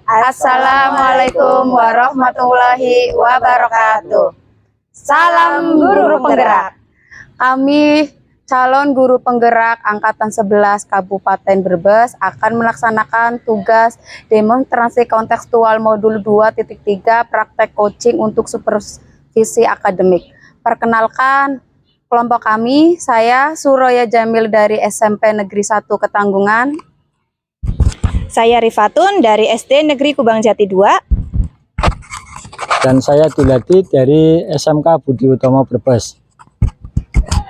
Assalamualaikum warahmatullahi wabarakatuh. Salam guru penggerak. Kami calon guru penggerak Angkatan 11 Kabupaten Brebes akan melaksanakan tugas demonstrasi kontekstual modul 2.3 praktek coaching untuk supervisi akademik. Perkenalkan kelompok kami, saya Suroya Jamil dari SMP Negeri 1 Ketanggungan. Saya Rifatun dari SD Negeri Kubang Jati 2. Dan saya Duladi dari SMK Budi Utomo Brebes.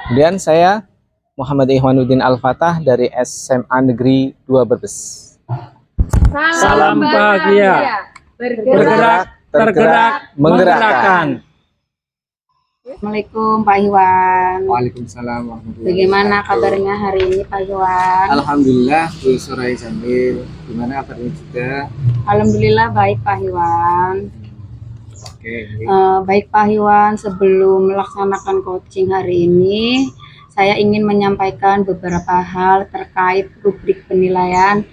Kemudian saya Muhammad Ikhwanuddin Al-Fatah dari SMA Negeri 2 Brebes. Salam bahagia, bergerak, tergerak, menggerakkan. Assalamualaikum Pak Iwan. Waalaikumsalam warahmatullahi Bagaimana wabarakatuh. kabarnya hari ini Pak Iwan? Alhamdulillah, Bu Surai Jamil. Gimana kabarnya juga? Alhamdulillah baik Pak Iwan. Oke. Baik Pak Iwan, sebelum melaksanakan coaching hari ini, saya ingin menyampaikan beberapa hal terkait rubrik penilaian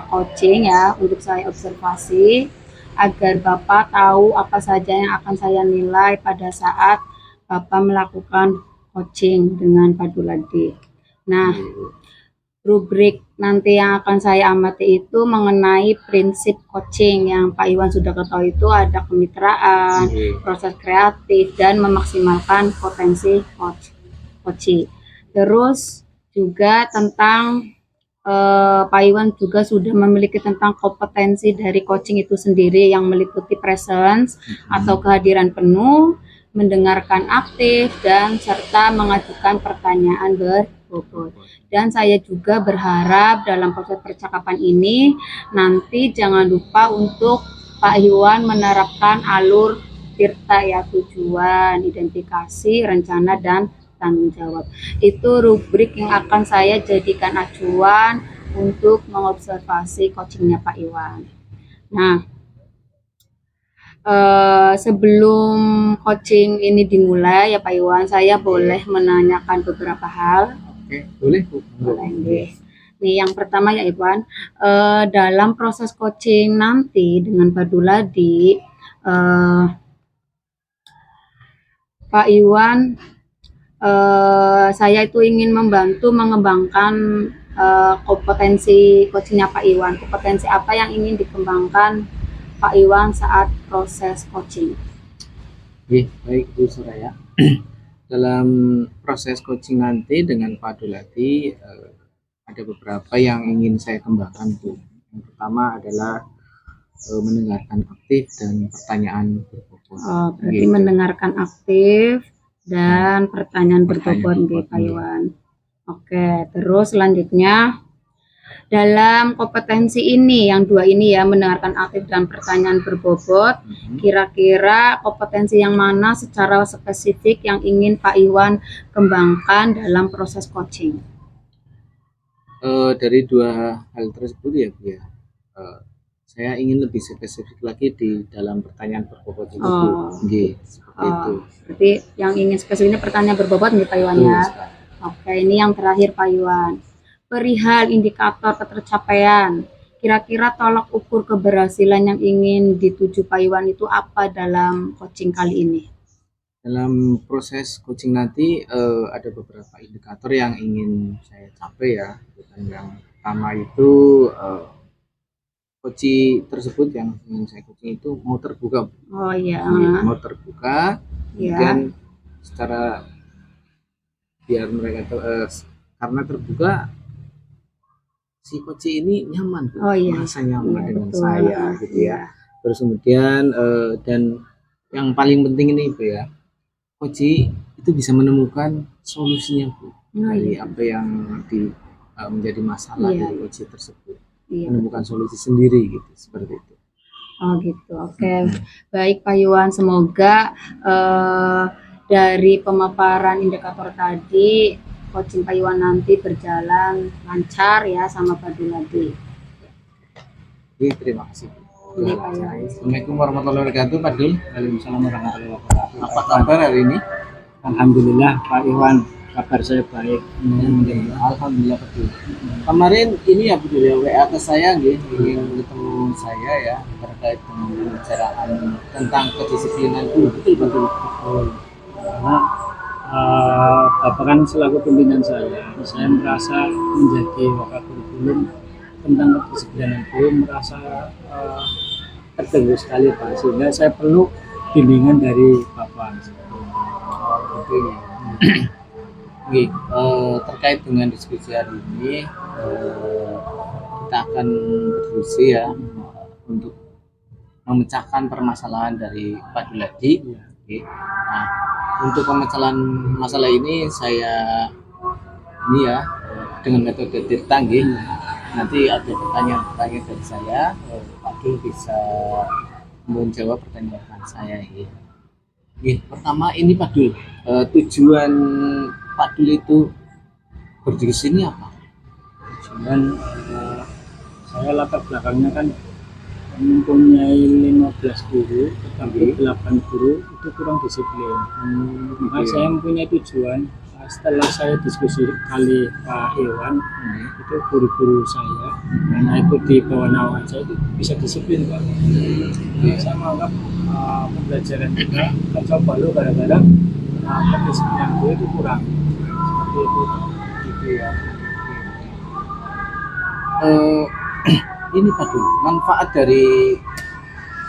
coaching ya, untuk saya observasi agar Bapak tahu apa saja yang akan saya nilai pada saat Bapak melakukan coaching dengan Pak Duladi. Nah, rubrik nanti yang akan saya amati itu mengenai prinsip coaching yang Pak Iwan sudah ketahui, itu ada kemitraan, proses kreatif, dan memaksimalkan potensi coaching. Terus juga tentang Pak Iwan juga sudah memiliki tentang kompetensi dari coaching itu sendiri yang meliputi presence atau kehadiran penuh, mendengarkan aktif, dan serta mengajukan pertanyaan berbobot. Dan saya juga berharap dalam proses percakapan ini nanti jangan lupa untuk Pak Iwan menerapkan alur tirta ya, tujuan, identifikasi, rencana, dan tanggung jawab. Itu rubrik yang akan saya jadikan acuan untuk mengobservasi coachingnya Pak Iwan. Nah, sebelum coaching ini dimulai ya Pak Iwan, saya boleh menanyakan beberapa hal. Oke, boleh Bu. Boleh. Nih, yang pertama ya Iwan, dalam proses coaching nanti dengan Pak Duladi, Pak Iwan, saya itu ingin membantu mengembangkan kompetensi coachingnya Pak Iwan. Kompetensi apa yang ingin dikembangkan Pak Iwan saat proses coaching? Baik Bu Suraya. Dalam proses coaching nanti dengan Pak Duladi ada beberapa yang ingin saya kembangkan Bu. Yang pertama adalah mendengarkan aktif dan pertanyaan berbobot. Berarti mendengarkan aktif dan pertanyaan berbobot di Pak Iwan. Oke, terus selanjutnya dalam kompetensi ini, yang dua ini ya, mendengarkan aktif dan pertanyaan berbobot, kira-kira kompetensi yang mana secara spesifik yang ingin Pak Iwan kembangkan dalam proses coaching? Dari dua hal tersebut ya Bu ya, saya ingin lebih spesifik lagi di dalam pertanyaan berbobot itu Bu. Seperti itu. Berarti yang ingin spesifiknya pertanyaan berbobot nih Pak Iwan ya. Oke, ini yang terakhir Pak Iwan. Perihal indikator ketercapaian, kira-kira tolak ukur keberhasilan yang ingin dituju Pak Iwan itu apa dalam coaching kali ini? Dalam proses coaching nanti ada beberapa indikator yang ingin saya capai ya. Dan yang pertama itu coaching tersebut yang ingin saya coaching itu mau terbuka. Oh iya. Mau terbuka, kemudian secara biar mereka karena terbuka si coaching ini nyaman, merasa nyaman dengan saya gitu ya. Terus kemudian dan yang paling penting ini Bu ya, coaching itu bisa menemukan solusinya Bu dari apa yang menjadi masalah dari coaching tersebut, menemukan solusi sendiri gitu, seperti itu. Oh gitu, oke. Baik Pak Iwan, semoga dari pemaparan indikator tadi coaching Pak Iwan nanti berjalan lancar ya sama Pak Duladi. Terima kasih. Assalamualaikum warahmatullahi wabarakatuh Pak Dul. Waalaikumsalam warahmatullahi wabarakatuh. Apa kabar hari ini? Alhamdulillah Pak Iwan, kabar saya baik. Alhamdulillah betul. Kemarin ini ya betul ya WA ke saya nggih, ingin ketemu saya ya terkait dengan pembicaraan tentang kedisiplinan guru. Betul. Karena Bapak kan selaku pimpinan saya merasa menjadi wakakurikulum tentang kedisiplinan guru merasa terganggu sekali Pak, sehingga saya perlu bimbingan dari Bapak. Betul. Oke, terkait dengan diskusi hari ini kita akan berdiskusi ya untuk memecahkan permasalahan dari Pak Duladi. Oke. Nah, untuk pemecahan masalah ini saya ini ya dengan metode dirtanggi. Nanti ada pertanyaan-pertanyaan dari saya, Pak Dul bisa menjawab pertanyaan saya ya. Oke, pertama ini Pak Dul, tujuan Pak Dul itu berdiri sini apa? Cuman saya latar belakangnya kan mempunyai 15 guru, tetapi 8 guru itu kurang disiplin. Maka saya mempunyai tujuan setelah saya diskusi kali Pak Iwan, itu guru-guru saya, karena itu di bawah naungan saya itu bisa disiplin Pak. Saya menganggap pembelajaran kita kacau balau gara-gara kedisiplinan guru itu kurang. Seperti itu, gitu ya. Ini Pak Dul, manfaat dari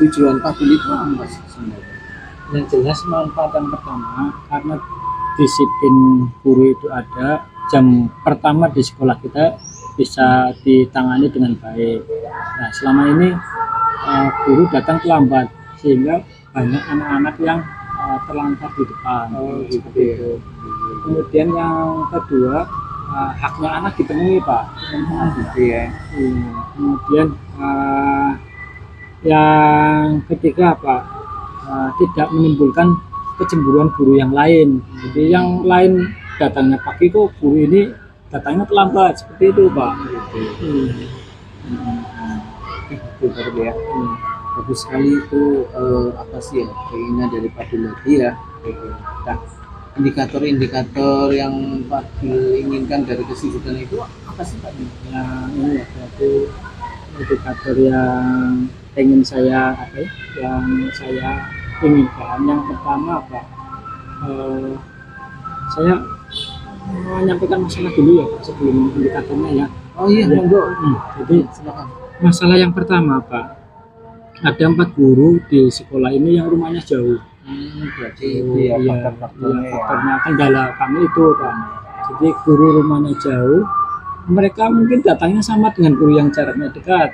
tujuan Pak Dul itu apa sih sebenarnya? Yang jelas manfaat yang pertama, karena disiplin guru itu ada, jam pertama di sekolah kita bisa ditangani dengan baik. Nah, selama ini guru datang terlambat sehingga banyak anak-anak yang terlantar di depan. Seperti itu. Kemudian yang kedua, haknya anak dipenuhi Pak. Gitu ya. Kemudian yang ketiga Pak, tidak menimbulkan kecemburuan guru yang lain. Jadi yang lain datangnya pagi kok guru ini datangnya terlambat, seperti itu Pak. Itu tadi ya. Bagus sekali itu apa sih ya keinginan dari Pak Dul tadi ya. Nah, indikator-indikator yang Pak Dul inginkan dari kesibukan itu apa sih Pak Dul? Yang ini ya, berarti indikator yang ingin saya yang saya inginkan. Yang pertama Pak, saya menyampaikan masalah dulu ya sebelum indikatornya ya. Oh iya, monggo. Jadi Silakan. masalah yang pertama Pak, ada 4 guru di sekolah ini yang rumahnya jauh. Berarti itu ya faktor-faktornya ya. Faktornya kendala kami itu Pak. Jadi guru rumahnya jauh, mereka mungkin datangnya sama dengan guru yang jaraknya dekat,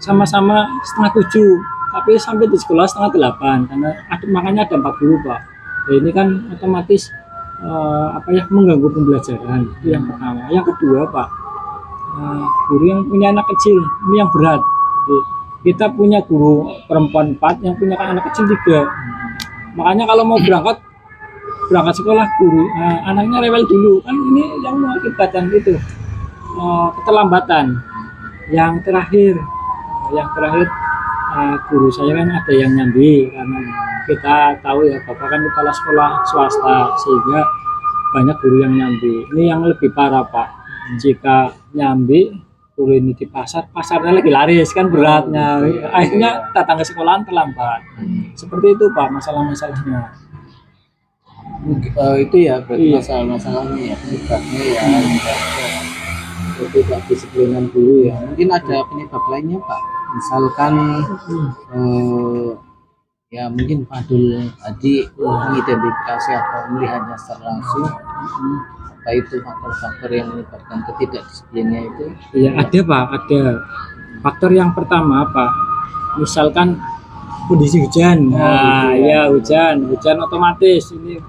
sama-sama 6:30, tapi sampai di sekolah 7:30 karena makanya ada 4 guru Pak. Nah, ini kan otomatis mengganggu pembelajaran. Itu yang pertama. Yang kedua Pak, guru yang punya anak kecil ini yang berat. Jadi, kita punya guru perempuan 4 yang punya anak kecil 3. Makanya kalau mau berangkat sekolah guru anaknya rewel dulu, kan ini yang mengakibatkan itu keterlambatan. Yang terakhir guru saya kan ada yang nyambi, karena kita tahu ya Bapak kan kepala sekolah swasta, sehingga banyak guru yang nyambi. Ini yang lebih parah Pak, jika nyambi guru ini di pasarnya lagi laris kan beratnya, akhirnya datang ke sekolahan terlambat. Seperti itu Pak masalah-masalahnya. Itu ya berarti masalah-masalahnya ya, penyebabnya ya tidak disiplinan guru ya. Mungkin ada penyebab lainnya Pak, misalkan ya mungkin Pak Dul tadi mengidentifikasi atau melihatnya secara langsung apa itu faktor-faktor yang menyebabkan ketidakdisiplinnya itu. Ya ada Pak, ada faktor yang pertama Pak, misalkan kondisi hujan. Hujan otomatis ini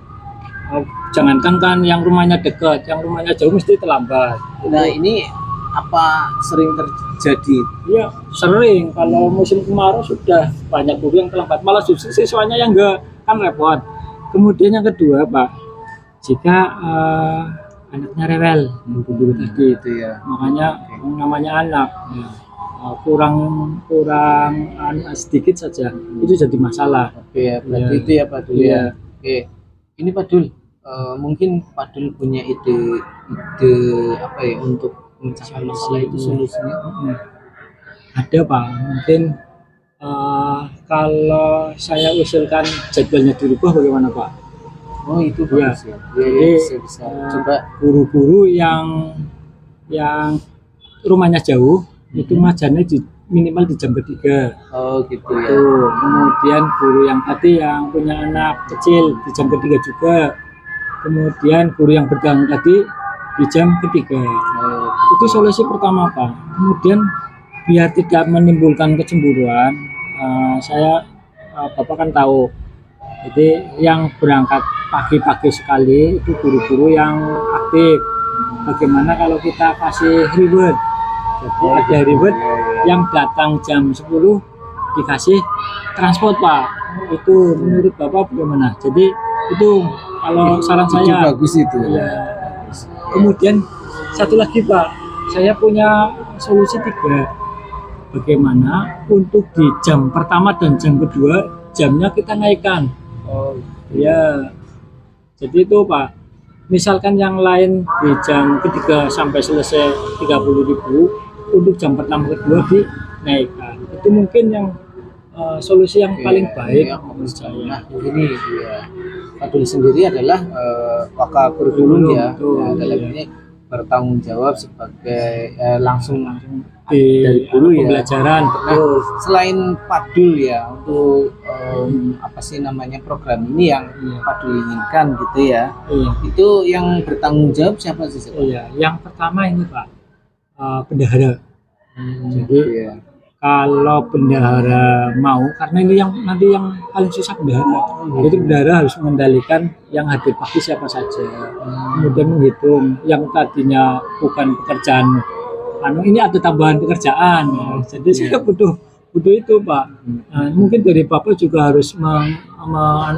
jangankan kan yang rumahnya dekat, yang rumahnya jauh mesti terlambat. Nah ini apa sering terjadi? Iya sering, kalau musim kemarau sudah banyak guru yang terlambat, malah justru siswanya yang enggak, kan repot. Kemudian yang kedua Pak, jika anaknya rewel guru tadi Itu ya. makanya namanya anak kurang sedikit saja itu jadi masalah. Oke ya, berarti Ya. itu ya Pak Dul ya. Oke, ini Pak Dul mungkin Pak Dul punya ide apa ya untuk mencapai masalah itu solusinya. Ada Pak, mungkin kalau saya usulkan jadwalnya dirubah bagaimana Pak? Oh itu Ya, bagus ya. jadi Bisa coba. guru-guru yang rumahnya jauh itu ngajarnya minimal di jam ketiga. Oh gitu ya. Tuh, kemudian guru yang tadi yang punya anak kecil di jam ketiga juga. Kemudian guru yang bergabung tadi di jam ketiga. Itu solusi pertama Pak. Kemudian biar tidak menimbulkan kecemburuan, Bapak kan tahu. Jadi yang berangkat pagi-pagi sekali itu guru-guru yang aktif. Bagaimana kalau kita kasih reward? Jadi ada reward yang datang jam 10 dikasih transport Pak. Itu menurut Bapak bagaimana? Jadi itu kalau saran saya. Bagus itu. Ya. Kemudian satu lagi Pak, saya punya solusi 3. Bagaimana untuk di jam pertama dan jam kedua jamnya kita naikkan. Oh ya, jadi itu Pak, misalkan yang lain di jam ketiga sampai selesai 30.000, untuk jam pertama kedua dinaikkan. Itu mungkin yang solusi yang paling baik menurut saya. Nah ini ya, Pak Dul sendiri adalah pakar kurikulum ya, dalam ini bertanggung jawab sebagai langsung dari guru ya. Pembelajaran. Nah, selain Pak Dul ya untuk apa sih namanya program ini yang Pak Dul inginkan gitu ya. Itu yang bertanggung jawab siapa sih? Iya, yang pertama ini Pak, bendahara. Jadi kalau bendahara mau, karena ini yang nanti yang paling susah bendahara. Jadi bendahara harus mengendalikan yang hadir pagi siapa saja. Kemudian menghitung yang tadinya bukan pekerjaan. Ini ada tambahan pekerjaan, jadi saya butuh itu Pak. Nah, mungkin dari Bapak juga harus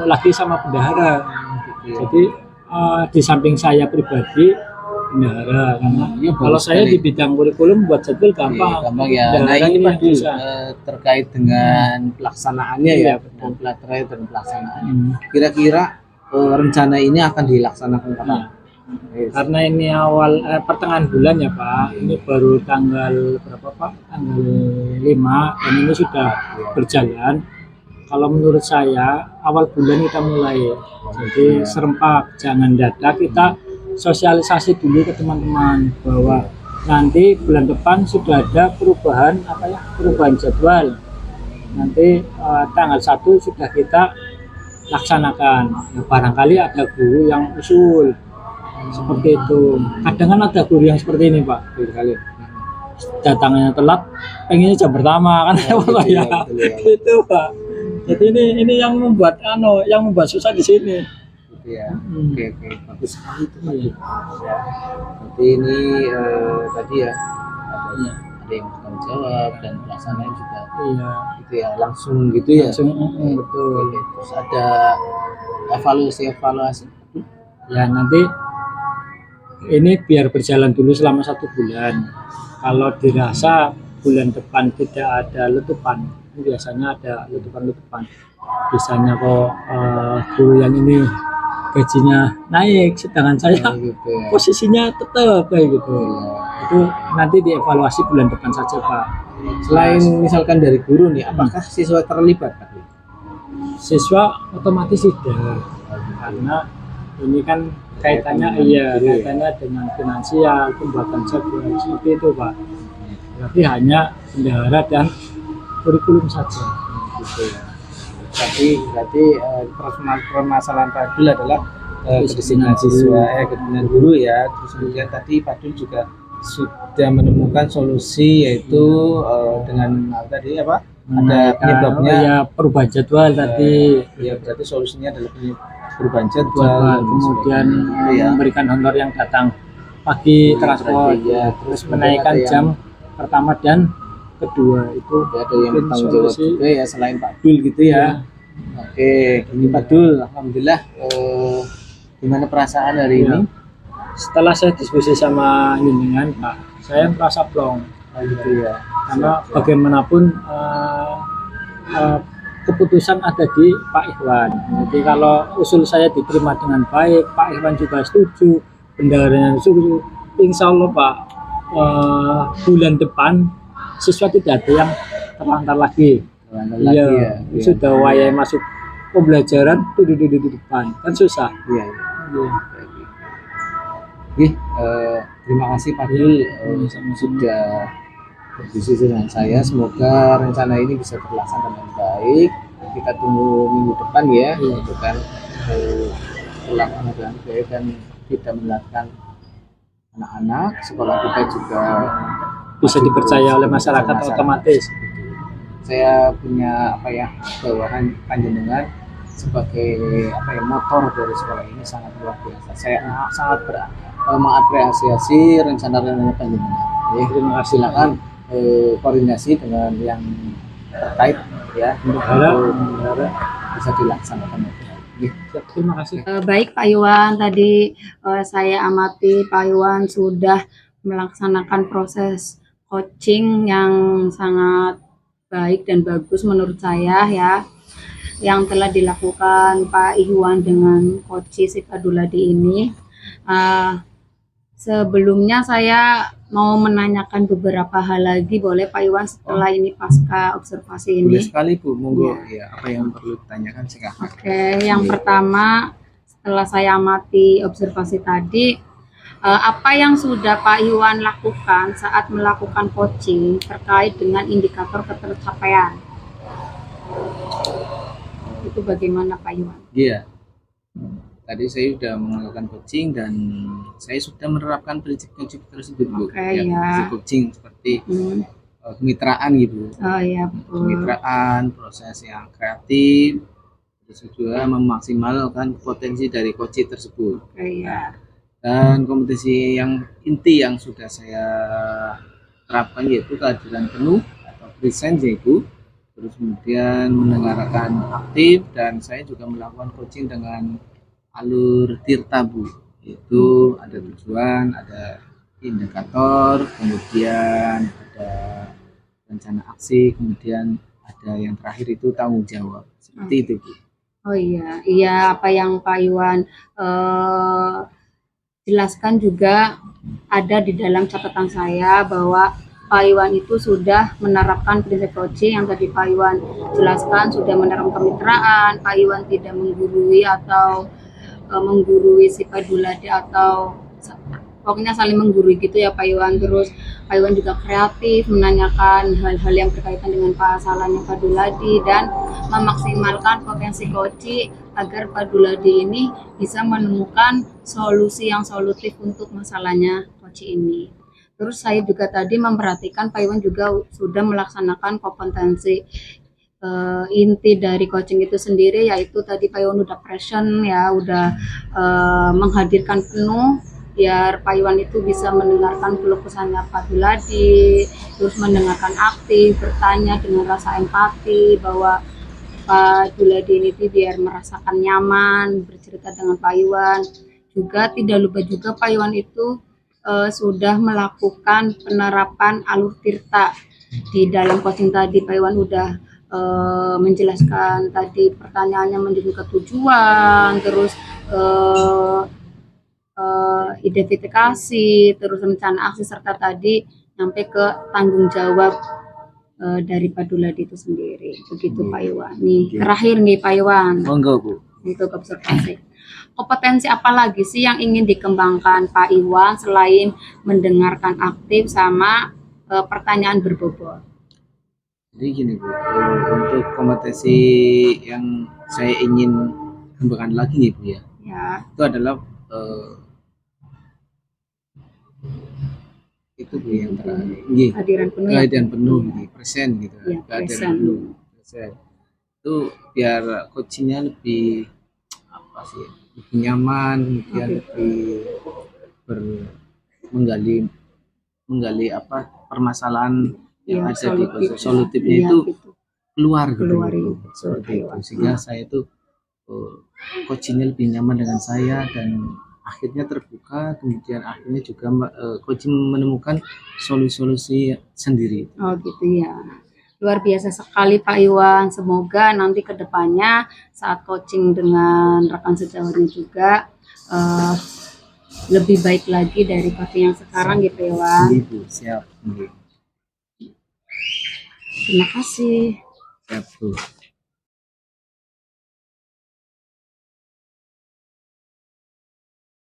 lagi sama bendahara. Jadi di samping saya pribadi bendahara, karena kalau saya di bidang kurikulum buat jadwal gampang. Gampang ya. Nah ini Pak Dul terkait dengan pelaksanaannya ya, terkait dengan pelaksanaan. Kira-kira rencana ini akan dilaksanakan kapan? Karena ini awal pertengahan bulan ya Pak, ini baru tanggal berapa Pak? Tanggal 5 dan ini sudah berjalan. Kalau menurut saya awal bulan kita mulai, jadi serempak, jangan dadak, kita sosialisasi dulu ke teman-teman bahwa nanti bulan depan sudah ada perubahan perubahan jadwal. Nanti tanggal 1 sudah kita laksanakan. Ya, barangkali ada guru yang usul seperti itu. Kadang kan ada guru yang seperti ini Pak, kali datangnya telat, pengennya jam pertama kan ya. Itu Pak. Jadi ini yang membuat susah di sini. Gitu ya. Oke, bagus sekali itu Pak. Jadi ini tadi ya ada yang bertanggung jawab dan pelaksanaan juga. Iya. Gitu ya, langsung gitu ya. Betul. Terus ada evaluasi. Ya nanti ini biar berjalan dulu selama 1 bulan. Kalau dirasa bulan depan tidak ada letupan, biasanya ada letupan. Biasanya kok guru yang ini gajinya naik, sedangkan saya gitu ya. Posisinya tetap kayak gitu. Itu nanti dievaluasi bulan depan saja Pak. Selain misalkan dari guru nih, apakah siswa terlibat Pak? Siswa otomatis tidak, karena ini kan kaitannya dengan finansial, pembuatan jadwal seperti itu Pak. Berarti hanya bendahara dan kurikulum saja. Gitu ya. Berarti permasalahan Pak Dul adalah kedisiplinan siswa, kedisiplinan guru ya. Terus kemudian tadi Pak Dul juga sudah menemukan solusi yaitu dengan tadi apa? Ada penyebabnya ya perubahan jadwal tadi. Ya berarti solusinya adalah perubahan jadwal, kemudian memberikan honor yang datang pagi transport, terus menaikkan jam pertama dan kedua itu ada yang bertanggung jawab juga ya selain Pak Dul gitu ya. Oke, ini Pak Dul, alhamdulillah. Gimana perasaan hari ini? Setelah saya diskusi sama Yunningan Pak, saya merasa plong gitu ya. Karena bagaimanapun keputusan ada di Pak Ikhwan. Jadi kalau usul saya diterima dengan baik, Pak Ikhwan juga setuju, bendaharanya setuju, insya Allah Pak, bulan depan siswa tidak ada yang terlantar lagi. Iya, ya. sudah wayai masuk pembelajaran tuh di depan kan susah. Iya. Iya. Oke, terima kasih Pak Dul sudah berdiskusi dengan saya. Semoga rencana ini bisa terlaksana dengan baik. Kita tunggu minggu depan ya, gitu kan, terlaksana dengan baik dan tidak menelatkan anak-anak. Sekolah kita juga Bisa dipercaya oleh masyarakat otomatis. Saya punya bawahan panjenengan sebagai motor dari sekolah ini sangat luar biasa. Saya sangat mengapresiasi rencana-rencana panjenengan. Ya, terima kasih. Silakan koordinasi dengan yang terkait ya untuk bisa dilaksanakan. Terima kasih. Baik Pak Iwan, tadi saya amati Pak Iwan sudah melaksanakan proses coaching yang sangat baik dan bagus menurut saya ya, yang telah dilakukan Pak Iwan dengan Coach Sipaduladi ini. Sebelumnya saya mau menanyakan beberapa hal lagi, boleh Pak Iwan setelah ini pasca observasi ini? Boleh sekali Bu, monggo ya, apa yang perlu ditanyakan silakan. Oke, yang pertama setelah saya amati observasi tadi, apa yang sudah Pak Iwan lakukan saat melakukan coaching terkait dengan indikator ketercapaian? Itu bagaimana Pak Iwan? Iya, tadi saya sudah melakukan coaching dan saya sudah menerapkan prinsip-prinsip tersebut Bu. Oke, ya. ya. Prinsip coaching seperti kemitraan gitu. Oh iya, betul. Kemitraan, proses yang kreatif, terus juga memaksimalkan potensi dari coach tersebut. Oke, ya. Dan kompetisi yang inti yang sudah saya terapkan yaitu kehadiran penuh atau presence yaitu, terus kemudian mendengarkan aktif, dan saya juga melakukan coaching dengan alur tirta Bu, yaitu ada tujuan, ada indikator, kemudian ada rencana aksi, kemudian ada yang terakhir itu tanggung jawab, seperti itu Bu. Oh iya, iya, apa yang Pak Iwan jelaskan juga ada di dalam catatan saya, bahwa Pak Iwan itu sudah menerapkan prinsip coaching yang tadi Pak Iwan jelaskan, sudah menerapkan kemitraan. Pak Iwan tidak menggurui atau menggurui Sipaduladi, atau pokoknya saling menggurui gitu ya Pak Iwan. Terus Pak Iwan juga kreatif menanyakan hal-hal yang berkaitan dengan pasalnya Pak Duladi dan memaksimalkan potensi coach agar Pak Duladi ini bisa menemukan solusi yang solutif untuk masalahnya coach ini. Terus saya juga tadi memperhatikan Pak Iwan juga sudah melaksanakan kompetensi inti dari coaching itu sendiri, yaitu tadi Pak Iwan udah present ya, udah menghadirkan penuh biar Pak Iwan itu bisa mendengarkan keluh kesahnya Pak Duladi, terus mendengarkan aktif, bertanya dengan rasa empati, bahwa Pak Duladi ini biar merasakan nyaman bercerita dengan Pak Iwan. Juga tidak lupa juga Pak Iwan itu sudah melakukan penerapan alur tirta di dalam coaching tadi. Pak Iwan udah menjelaskan tadi pertanyaannya menuju ke tujuan, terus identifikasi, terus rencana aksi, serta tadi sampai ke tanggung jawab dari Pak Duladi itu sendiri. Begitu Pak Iwan. Nih, terakhir nih Pak Iwan. Monggo Bu. Untuk observasi. Kompetensi apa lagi sih yang ingin dikembangkan Pak Iwan selain mendengarkan aktif sama pertanyaan berbobot? Jadi gini Bu, untuk kompetensi yang saya ingin kembangkan lagi nih Bu ya, itu adalah itu Bu yang terakhir, kehadiran penuh, kehadiran penuh, present gitu, ya, kehadiran penuh, present. Itu biar coachingnya lebih lebih nyaman, kemudian lebih menggali permasalahan yang ada di coaching, solutifnya itu keluar gitu, seperti itu, sehingga saya itu coachingnya lebih nyaman dengan saya dan akhirnya terbuka, kemudian akhirnya juga coaching menemukan solusi-solusi sendiri. Oh gitu ya. Luar biasa sekali Pak Iwan. Semoga nanti ke depannya saat coaching dengan rekan sejawatnya juga lebih baik lagi dari coaching yang sekarang gitu ya Iwan. Gitu, siap. Terima kasih. Siap, Bu.